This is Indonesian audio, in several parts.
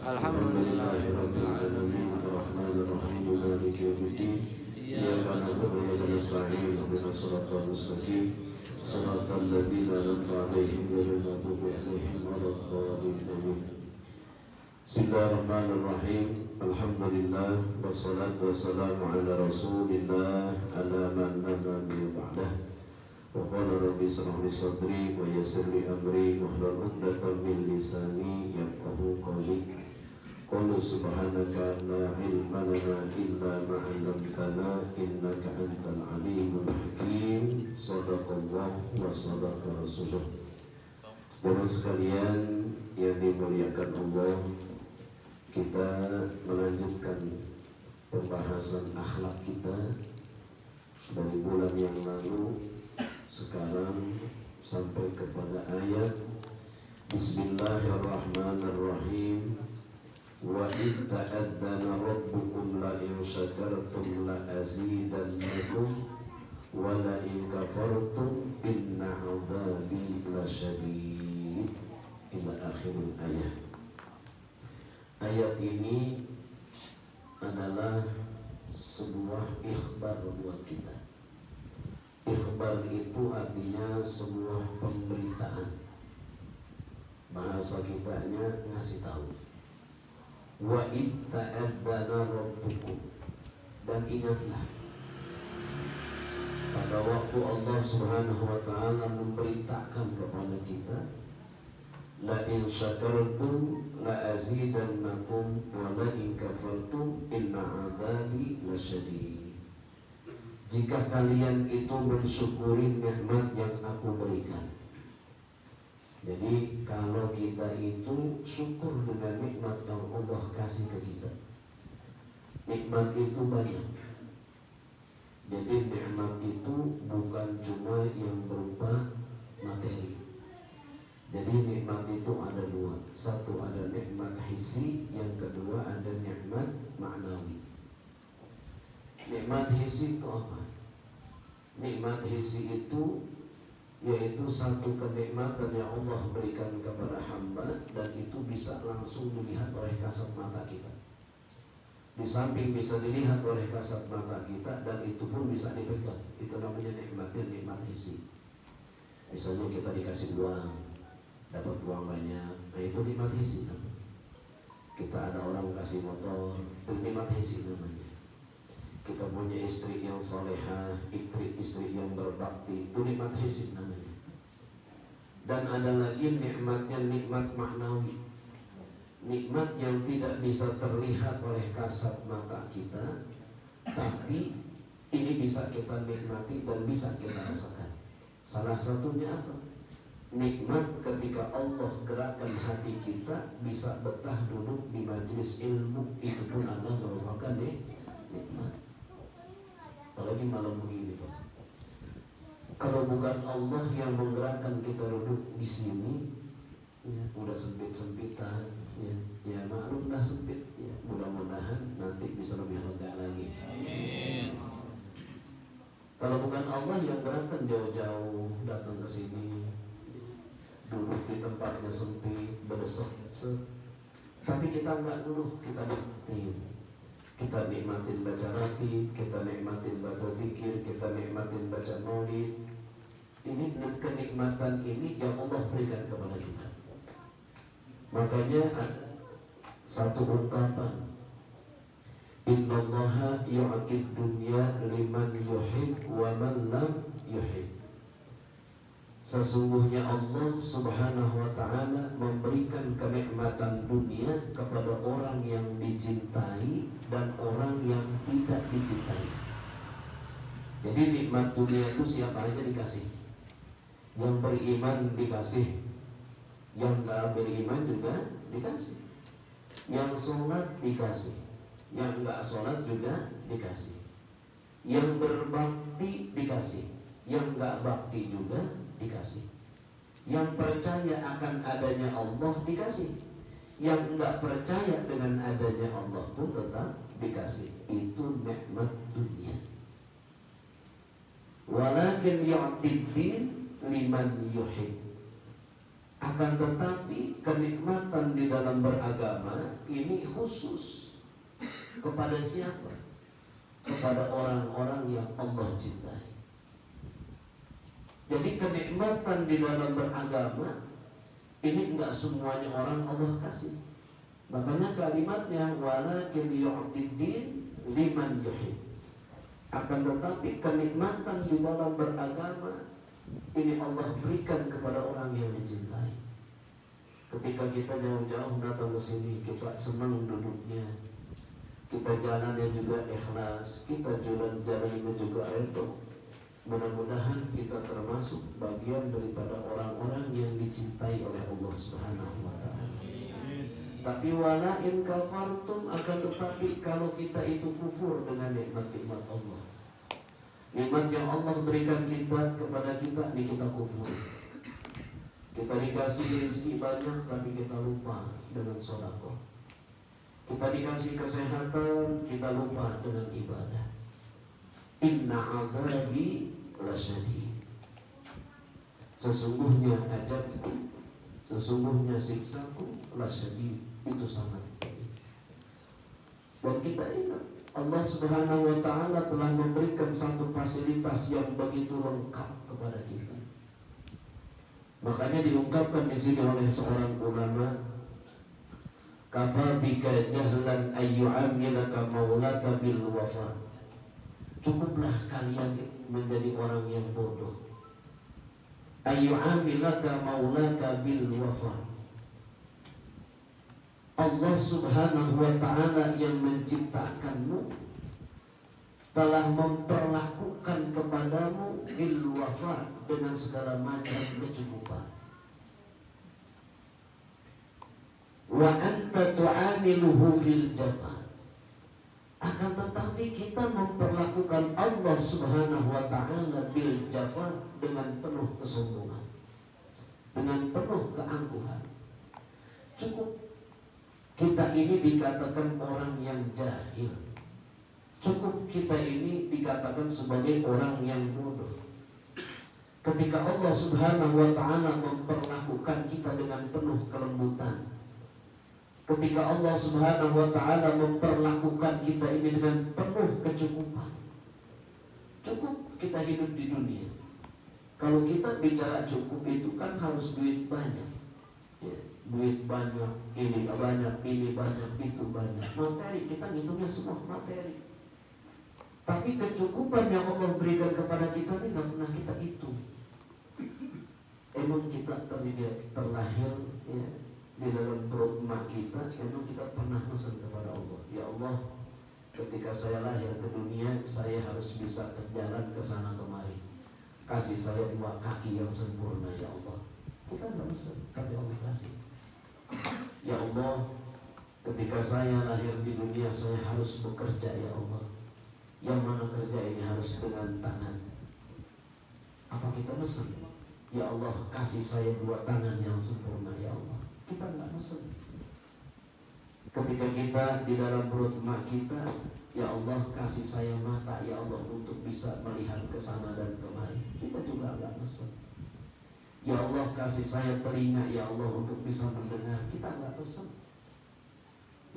Alhamdulillahi rabbil alamin arrahmanir rahim maliki yaumiddin iyyaka na'budu wa iyyaka nasta'in ihdinas siratal mustaqim siratal ladzina an'amta 'alaihim ghairil maghdubi 'alaihim waladdallin. Bismillahirrahmanirrahim. Alhamdulillah wassalatu wassalamu ala Rasulillah ala man la nabiyya ba'dah. Wa qala rabbi ishrah li sadri wa yassir li amri wahlul 'uqdatam min lisani yafqahu qawli. Qul subhanaka la ilma lana illa ma 'allamtana innaka antal alimul hakim. Shadaqallahu wa shadaqa rasuluh. Jemaah sekalian yang dimuliakan Allah, kita melanjutkan pembahasan akhlak kita dari bulan yang lalu. Sekarang sampai kepada ayat Bismillahirrahmanirrahim. Wa idh ta'adzana rabbukum la in syakartum la azidannakum wa la in kafartum inna 'adzabi lasyadid. Ila akhir ayat. Ayat ini adalah sebuah ikhbar buat kita. Ikhbar itu artinya sebuah pemberitaan. Bahasa kitanya ngasih tahu. Wa idh ta'adzana rabbukum, dan ingatlah pada waktu Allah Subhanahu wa ta'ala memberitakan kepada kita, la in syakartum la azidannakum wa la in kafartum inna 'adzabi lasyadid. Jika kalian itu mensyukuri nikmat yang aku berikan. Jadi kalau kita itu syukur dengan nikmat yang Allah kasih ke kita, nikmat itu banyak. Jadi nikmat itu bukan cuma yang berupa materi. Jadi nikmat itu ada dua. Satu ada nikmat hissi, yang kedua ada nikmat ma'nawi. Nikmat hissi itu apa? Nikmat hissi itu yaitu satu kenikmatan yang Allah berikan kepada hamba, dan itu bisa langsung dilihat oleh kasat mata kita. Di samping bisa dilihat oleh kasat mata kita, dan itu pun bisa dipegang. Itu namanya nikmat hissi. Misalnya kita dikasih uang, dapat uang banyak, nah itu nikmat hissi namanya. Kita ada orang kasih motor, itu nikmat hissi namanya. Kita punya istri yang salehah, istri yang berbakti, itu nikmat hissi namanya. Dan ada lagi nikmatnya nikmat maknawi, nikmat yang tidak bisa terlihat oleh kasat mata kita, tapi ini bisa kita nikmati dan bisa kita rasakan. Salah satunya apa? Nikmat ketika Allah gerakkan hati kita bisa betah duduk di majelis ilmu, itu pun adalah merupakan nikmat. Apalagi malam begini, Pak. Kalau bukan Allah yang menggerakkan kita duduk di sini, ya, udah sempit-sempitan, ya maklum dah sempit. Ya, mudah-mudahan nanti bisa lebih lega lagi. Amin. Kalau bukan Allah yang gerakkan jauh-jauh datang ke sini, duduk di tempatnya sempit, bersek-sek, tapi kita enggak duduk, kita nikmatin. Kita nikmatin baca ratib, kita nikmatin baca zikir, kita nikmatin baca maulid. Ini kenikmatan ini yang Allah berikan kepada kita. Makanya ada satu ungkapan, innallaha yu'tid dunya liman yuhib wa man lam yuhib. Sesungguhnya Allah Subhanahu wa ta'ala memberikan kenikmatan dunia kepada orang yang dicintai dan orang yang tidak dicintai. Jadi nikmat dunia itu siapa aja dikasih. Yang beriman dikasih, yang gak beriman juga dikasih. Yang sholat dikasih, yang gak sholat juga dikasih. Yang berbakti dikasih, yang gak bakti juga dikasih. Yang percaya akan adanya Allah dikasih, yang enggak percaya dengan adanya Allah pun tetap dikasih. Itu nikmat dunia. Walakin yu'tid din liman yuhib. Akan tetapi kenikmatan di dalam beragama ini khusus kepada siapa? Kepada orang-orang yang Allah cintai. Jadi kenikmatan di dalam beragama ini enggak semuanya orang Allah kasih. Makanya kalimatnya walakin yu'tiddin liman yuhib. Akan tetapi kenikmatan di dalam beragama ini Allah berikan kepada orang yang dicintai. Ketika kita jauh-jauh datang ke sini, kita senang duduknya, kita jalannya juga ikhlas, kita jalannya juga redha. Mudah-mudahan kita termasuk bagian daripada orang-orang yang dicintai oleh Allah Subhanahu wa Ta'ala. Tapi wala in kafartum, akan tetapi kalau kita itu kufur dengan nikmat-nikmat Allah, nikmat yang Allah berikan kita kepada kita, ini kita kufur. Kita dikasih rezeki banyak tapi kita lupa dengan sedekah. Kita dikasih kesehatan, kita lupa dengan ibadah. Inna adzabi lasyadid. Sesungguhnya azabku, sesungguhnya siksaku lasyadid, itu sangat pedih. Dan kita ingat Allah Subhanahu wa Ta'ala telah memberikan satu fasilitas yang begitu lengkap kepada kita. Makanya diungkapkan di sini oleh seorang ulama, kafa bika jahlan ayyu'amilaka maulaka bil wafa. Cukuplah kalian menjadi orang yang bodoh. Ayyu'amilaka maulaka bil wafa. Allah Subhanahu wa Ta'ala yang menciptakanmu telah memperlakukan kepadamu bil wafa, dengan segala macam kecukupan. Wa anta tu'amiluhu bil jafa. Akan tetapi kita memperlakukan Allah Subhanahu wa Ta'ala bil jafa, dengan penuh kesombongan, dengan penuh keangkuhan. Cukup kita ini dikatakan orang yang jahil, cukup kita ini dikatakan sebagai orang yang bodoh. Ketika Allah Subhanahu wa Ta'ala memperlakukan kita dengan penuh kelembutan, ketika Allah Subhanahu wa Ta'ala memperlakukan kita ini dengan penuh kecukupan, cukup kita hidup di dunia. Kalau kita bicara cukup itu kan harus duit banyak, ya, duit banyak, ini banyak, ini banyak, itu banyak. Materi, kita ngitungnya semua materi. Tapi kecukupan yang Allah berikan kepada kita ini gak pernah kita hitung. Emang kita terlahir, ya, di dalam perut emak kita, emang kita pernah pesan kepada Allah, ya Allah, ketika saya lahir ke dunia, saya harus bisa jalan ke sana kemari. Kasih saya 2 kaki yang sempurna, ya Allah. Kita nggak pesan, tapi Allah kasih. Ya Allah, ketika saya lahir di dunia, saya harus bekerja, ya Allah. Yang mana kerja ini harus dengan tangan. Apa kita pesan? Ya Allah, kasih saya 2 tangan yang sempurna, ya Allah. Kita nggak pesan. Ketika kita di dalam perut emak kita, ya Allah, kasih saya mata, ya Allah, untuk bisa melihat ke sana dan kemari. Kita juga nggak pesan. Ya Allah, kasih saya telinga, ya Allah, untuk bisa mendengar. Kita nggak pesan.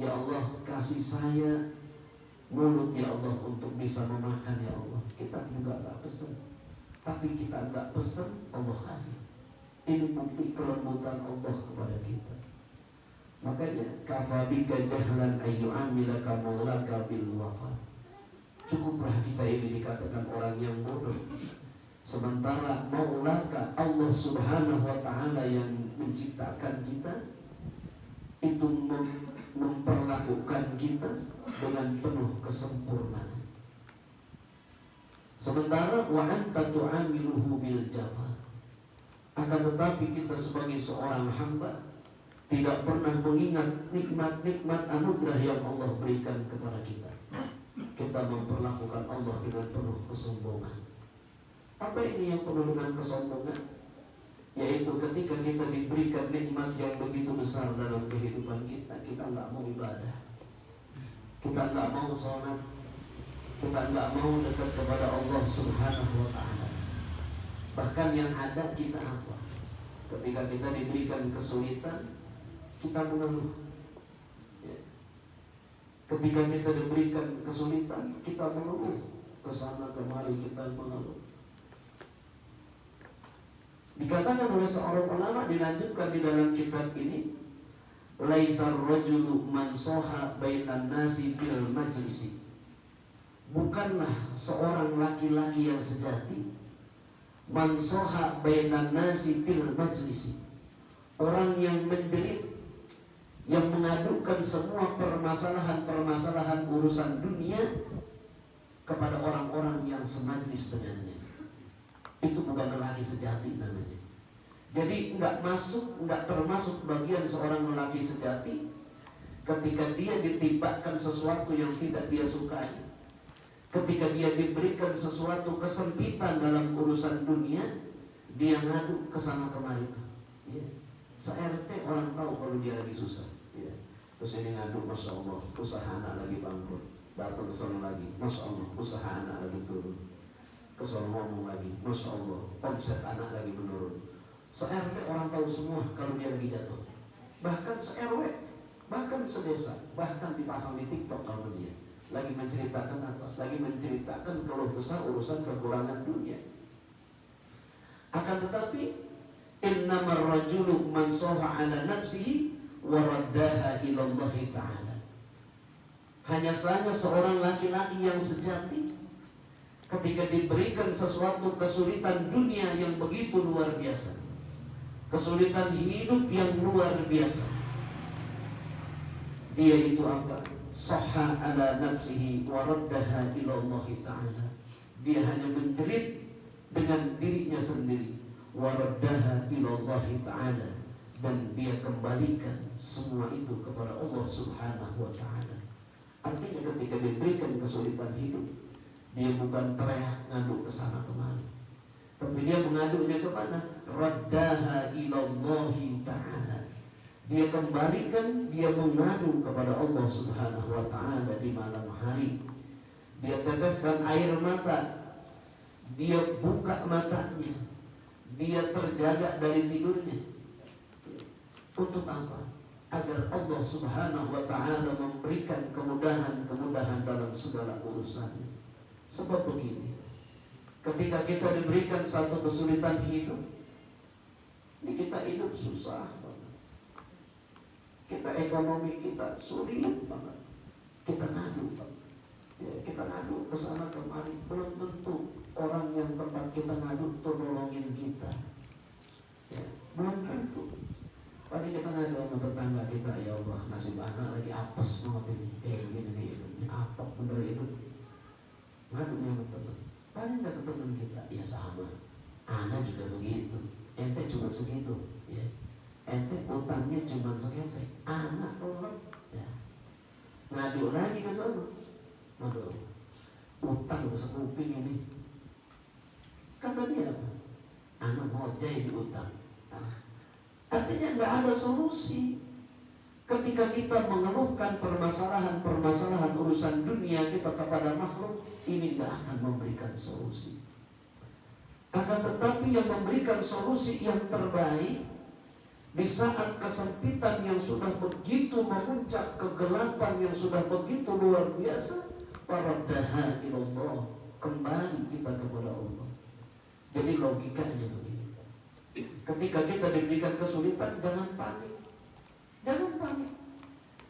Ya Allah, kasih saya mulut, ya Allah, untuk bisa memakan, ya Allah. Kita juga nggak pesan. Tapi kita nggak pesan, Allah kasih. Ini bukti kelembutan Allah kepada kita. Makanya kafabika jahlan ayyu'amilaka maulaka bil wafa. Cukuplah kita ini dikatakan orang yang bodoh, sementara maulaka, Allah Subhanahu wa Ta'ala yang menciptakan kita itu memperlakukan kita dengan penuh kesempurnaan. Sementara wa anta tu'amiluhu bil jafa. Akan tetapi kita sebagai seorang hamba tidak pernah mengingat nikmat-nikmat anugerah yang Allah berikan kepada kita. Kita memperlakukan Allah dengan penuh kesombongan. Apa ini yang penuh dengan kesombongan? Yaitu ketika kita diberikan nikmat yang begitu besar dalam kehidupan kita, kita nggak mau ibadah, kita nggak mau sholat, kita nggak mau dekat kepada Allah Subhanahu wa Ta'ala. Bahkan yang ada kita apa? Ketika kita diberikan kesulitan, kita mengeluh. Ya. Ketika kita diberikan kesulitan, kita mengeluh. Kesana kemari kita mengeluh. Dikatakan oleh seorang ulama, dilanjutkan di dalam kitab ini, laisar rajulu man soha bainan nasi fil majlisi. Bukanlah seorang laki-laki yang sejati man soha bainan nasi fil majlisi, orang yang menjerit, yang mengadukan semua permasalahan-permasalahan urusan dunia kepada orang-orang yang semajlis dengannya. Itu bukan lelaki sejati namanya. Jadi nggak termasuk bagian seorang lelaki sejati ketika dia ditimpakan sesuatu yang tidak dia sukai, ketika dia diberikan sesuatu kesempitan dalam urusan dunia, dia ngadu ke sana kemari. Ya. Se-RT orang tahu kalau dia lagi susah. Ya. Terus ini ngadu, Masya Allah, usaha anak lagi bangkrut. Datang ke sana lagi, Masya Allah, usaha anak lagi turun. Ke sana ngomong lagi, Masya Allah, omset anak lagi menurun. Se-RT orang tahu semua kalau dia lagi jatuh. Bahkan se-RW, bahkan sedesa, bahkan dipasang di TikTok kalau dia lagi menceritakan apa? Lagi menceritakan keluh kesah urusan kekurangan dunia. Akan tetapi, innamar rajulu man soha ala nafsihi wa raddaha ilallahi ta'ala. Hanya saja seorang laki-laki yang sejati ketika diberikan sesuatu kesulitan dunia yang begitu luar biasa, kesulitan hidup yang luar biasa, dia itu apa? Soha ala nafsihi wa raddaha ilallahi ta'ala. Dia hanya menjerit dengan dirinya sendiri, wa raddaha ilallahi ta'ala, dan dia kembalikan semua itu kepada Allah Subhanahu wa ta'ala. Artinya ketika diberikan kesulitan hidup, dia bukan teriak ngadu ke sana kemari, tapi dia mengadunya kepada raddaha ilallahi ta'ala. Dia kembalikan, dia mengadu kepada Allah Subhanahu wa ta'ala di malam hari. Dia teteskan air mata, dia buka matanya, dia terjaga dari tidurnya. Untuk apa? Agar Allah Subhanahu wa ta'ala memberikan kemudahan-kemudahan dalam segala urusannya. Sebab begini, ketika kita diberikan satu kesulitan hidup, ini kita hidup susah banget, kita ekonomi kita sulit banget, kita ngadu banget. Ya, kita ngadu ke sana kemari, belum tentu orang yang tempat kita ngadu tuh nolongin kita. Ya, belum tentu. Tadi kita ngadu sama tetangga kita, ya Allah, nasib anak lagi apes banget ini, gini nih, ini apa bener itu? Ngadu sama teman, paling nggak ke teman kita, ya sama, anak juga begitu, ente cuma segitu, ya, ente utangnya cuma segitu, anak tolong, ya, ngadu lagi ke sana, aduh, utang sekuping ini, kata dia apa? Anak mau jadi utang. Artinya nggak ada solusi. Ketika kita mengeluhkan permasalahan-permasalahan urusan dunia kita kepada makhluk, ini nggak akan memberikan solusi. Akan tetapi yang memberikan solusi yang terbaik di saat kesempitan yang sudah begitu memuncak, kegelapan yang sudah begitu luar biasa, faraddaha ilallah, kembali kita kepada Allah. Jadi logikanya begini. Ketika kita diberikan kesulitan, jangan panik. Jangan panik.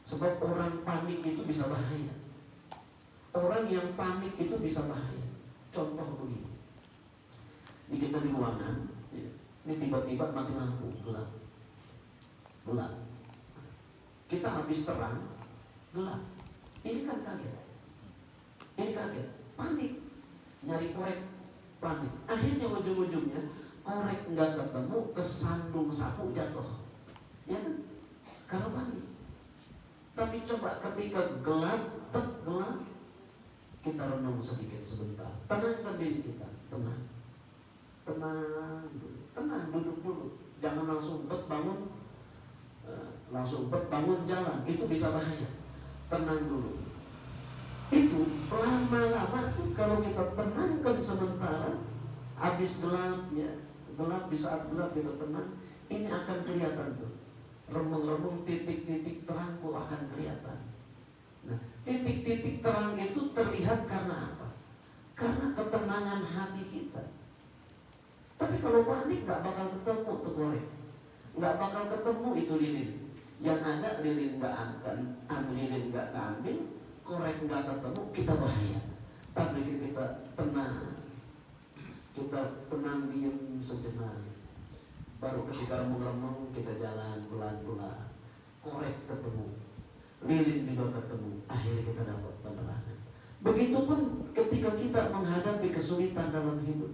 Sebab orang panik itu bisa bahaya. Orang yang panik itu bisa bahaya. Contoh begini. Ini kita di ruangan, ini tiba-tiba mati lampu, gelap. Gelap. Kita habis terang, gelap. Ini kan kaget. Ini kaget, panik. Nyari korek, panik. Akhirnya ujung-ujungnya korek nggak ketemu, kesandung sapu jatuh, ya kan? Kalau panik. Tapi coba ketika gelap, gelap, kita renung sedikit sebentar, tenangkan diri kita, tenang, duduk dulu, jangan langsung bangun, jalan, itu bisa bahaya. Tenang dulu. Itu lama-lama tuh kalau kita tenangkan sementara, habis gelap ya. Gelap, di saat gelap kita tenang, ini akan kelihatan tuh. Remung-remung titik-titik terang pun akan kelihatan. Nah, titik-titik terang itu terlihat karena apa? Karena ketenangan hati kita. Tapi kalau panik nggak bakal ketemu tuh korek, nggak bakal ketemu itu lilin. Yang ada lilin nggak akan, lilin nggak ambil, korek nggak ketemu, kita bahaya. Tapi kita tenang, diam sejenak. Baru ketika remung-remung kita jalan pelan-pelan, korek ketemu, lilin juga ketemu, akhirnya kita dapat penerangan. Begitupun ketika kita menghadapi kesulitan dalam hidup,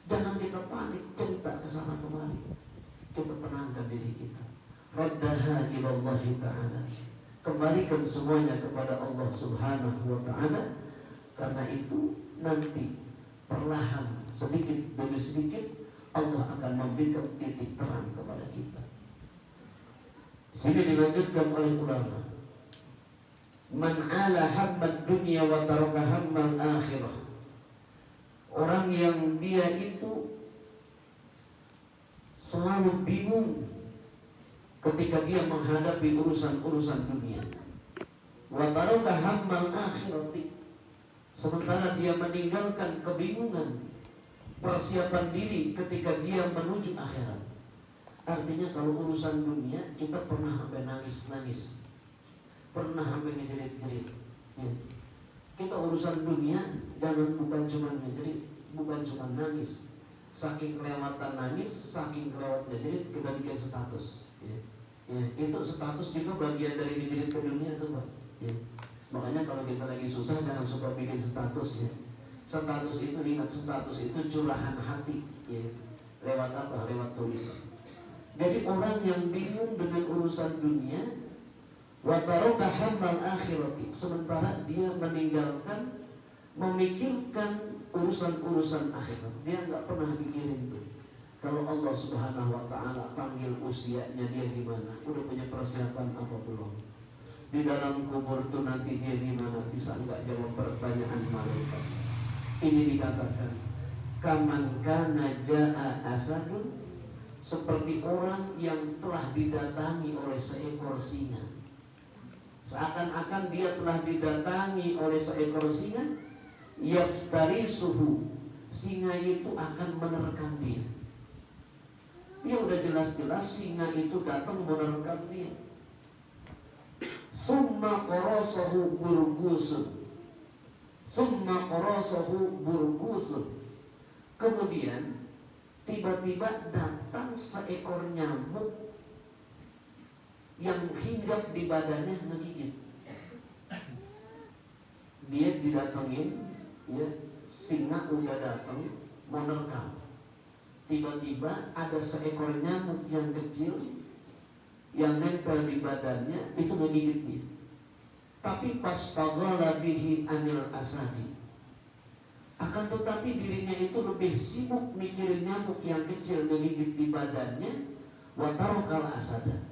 jangan kita panik, cerita ke sana kemari. Kita tenangkan diri kita. Raddaha ilallahi ta'ala. Kembalikan semuanya kepada Allah Subhanahu wa ta'ala. Karena itu nanti perlahan sedikit demi sedikit Allah akan memberikan titik terang kepada kita. Sini dilanjutkan oleh ulama. Man ala hammad dunya wa taraka hammal akhirah. Orang yang dia itu selalu bingung ketika dia menghadapi urusan-urusan dunia. Wa taraka hammal akhirati. Sementara dia meninggalkan kebingungan persiapan diri ketika dia menuju akhirat. Artinya kalau urusan dunia kita pernah sampai nangis-nangis, pernah sampai ngejerit-jerit ya. Kita urusan dunia jangan bukan cuma ngejerit, bukan cuma nangis. Saking kelewatan nangis, saking kelewatnya jerit, kita bikin status ya. Ya, itu status juga bagian dari ngejerit ke dunia tuh Pak ya. Makanya kalau kita lagi susah jangan suka bikin status ya. Status itu, ingat status itu curahan hati ya. Lewat apa? Lewat tulisan. Jadi orang yang bingung dengan urusan dunia, wa taraka hammal akhirati, sementara dia meninggalkan memikirkan urusan-urusan akhirat. Dia nggak pernah mikirin itu. Kalau Allah Subhanahu wa ta'ala panggil usianya dia gimana? Udah punya persiapan apa belum? Di dalam kubur itu nanti dia gimana? Bisa nggak jawab pertanyaan malaikat? Ini dikatakan kaman kana jaa asadun, seperti orang yang telah didatangi oleh seekor singa. Seakan-akan dia telah didatangi oleh seekor singa. Yaftarisuhu, singa itu akan menerkam dia. Dia udah jelas-jelas singa itu datang menerkam dia. Summa qarasahu burgusun, summa qarasahu burgusun. Kemudian tiba-tiba datang seekor nyamuk yang hinggap di badannya ngegigit. Dia didatengin ya, singa udah datang menerkam. Tiba-tiba ada seekor nyamuk yang kecil yang nempel di badannya, itu menggigit dia. Tapi pas faghala bihi anil asadi, akan tetapi dirinya itu lebih sibuk mikirin nyamuk yang kecil menggigit di badannya, wa tarakal asada,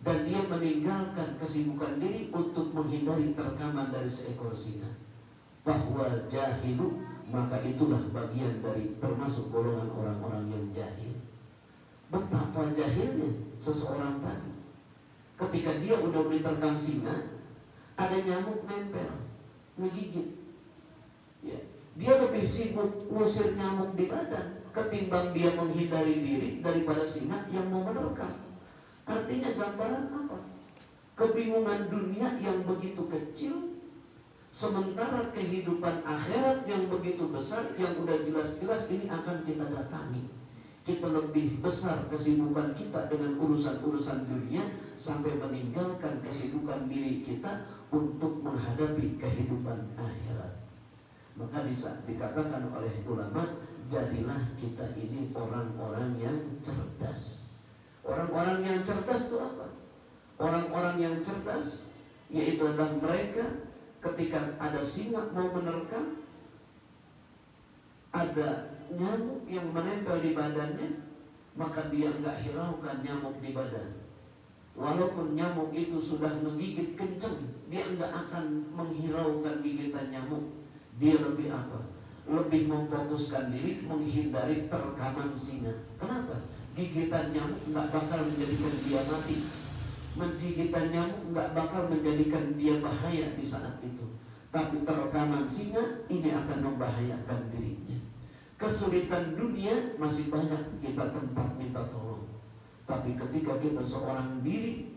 dan dia meninggalkan kesibukan diri untuk menghindari terkaman dari seekor singa. Bahwa jahilu, maka itulah bagian dari termasuk golongan orang-orang yang jahil. Betapa jahilnya seseorang tadi. Ketika dia udah diterkam singa, ada nyamuk nempel, ngegigit. Ya, dia lebih sibuk ngusir nyamuk di badan ketimbang dia menghindari diri daripada singa yang mau menerkam. Artinya gambaran apa? Kebingungan dunia yang begitu kecil, sementara kehidupan akhirat yang begitu besar, yang udah jelas-jelas ini akan kita datangi. Kita lebih besar kesibukan kita dengan urusan-urusan dunia sampai meninggalkan kesibukan diri kita untuk menghadapi kehidupan akhirat. Maka bisa dikatakan oleh ulama, jadilah kita ini orang-orang yang cerdas. Orang-orang yang cerdas itu apa? Orang-orang yang cerdas yaitu adalah mereka ketika ada singa mau menerkam, ada nyamuk yang menempel di badannya, maka dia enggak hiraukan nyamuk di badan. Walaupun nyamuk itu sudah menggigit kencang, dia enggak akan menghiraukan gigitan nyamuk. Dia lebih apa? Lebih memfokuskan diri menghindari terkaman singa. Kenapa? Gigitan nyamuk nggak bakal menjadikan dia mati. Gigitan nyamuk nggak bakal menjadikan dia bahaya di saat itu. Tapi terkaman singa ini akan membahayakan dirinya. Kesulitan dunia masih banyak kita tempat minta tolong. Tapi ketika kita seorang diri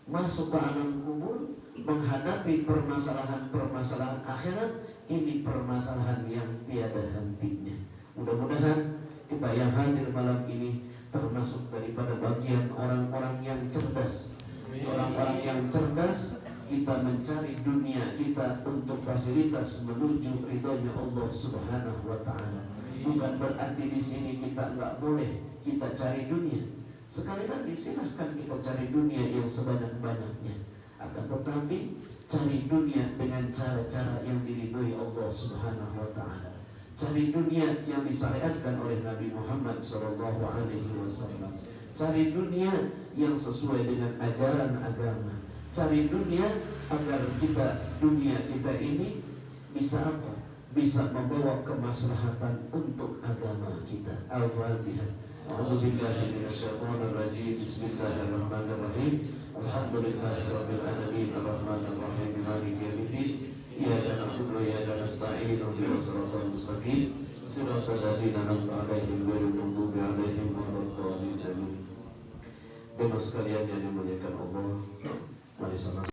masuk ke alam kubur, menghadapi permasalahan-permasalahan akhirat, ini permasalahan yang tiada hentinya. Mudah-mudahan kita yang hadir malam ini termasuk daripada bagian orang-orang yang cerdas. Orang-orang yang cerdas, kita mencari dunia kita untuk fasilitas menuju ridhonya Allah Subhanahu wa Ta'ala. Bukan berarti di sini kita nggak boleh kita cari dunia. Sekali lagi silahkan kita cari dunia yang sebanyak-banyaknya. Akan tetapi cari dunia dengan cara-cara yang diridhoi Allah Subhanahu wa Ta'ala. Cari dunia yang disyariatkan oleh Nabi Muhammad SAW. Cari dunia yang sesuai dengan ajaran agama. Cari dunia agar dunia kita ini bisa apa? Bisa membawa kemaslahatan untuk agama kita. Al-Fatihah. A'udzubillahi minasyaitonir rajim. Bismillahirrahmanirrahim. Alhamdulillahirabbil alamin. Arrahmanir rahim. Maliki yaumiddin. Iyyaka na'budu wa iyyaka nasta'in. Ihdinas siratal mustaqim. Siratal ladzina an'amta 'alaihim ghairil maghdubi 'alaihim waladdallin. Amin. Jemaah sekalian yang dimuliakan Allah, mari sama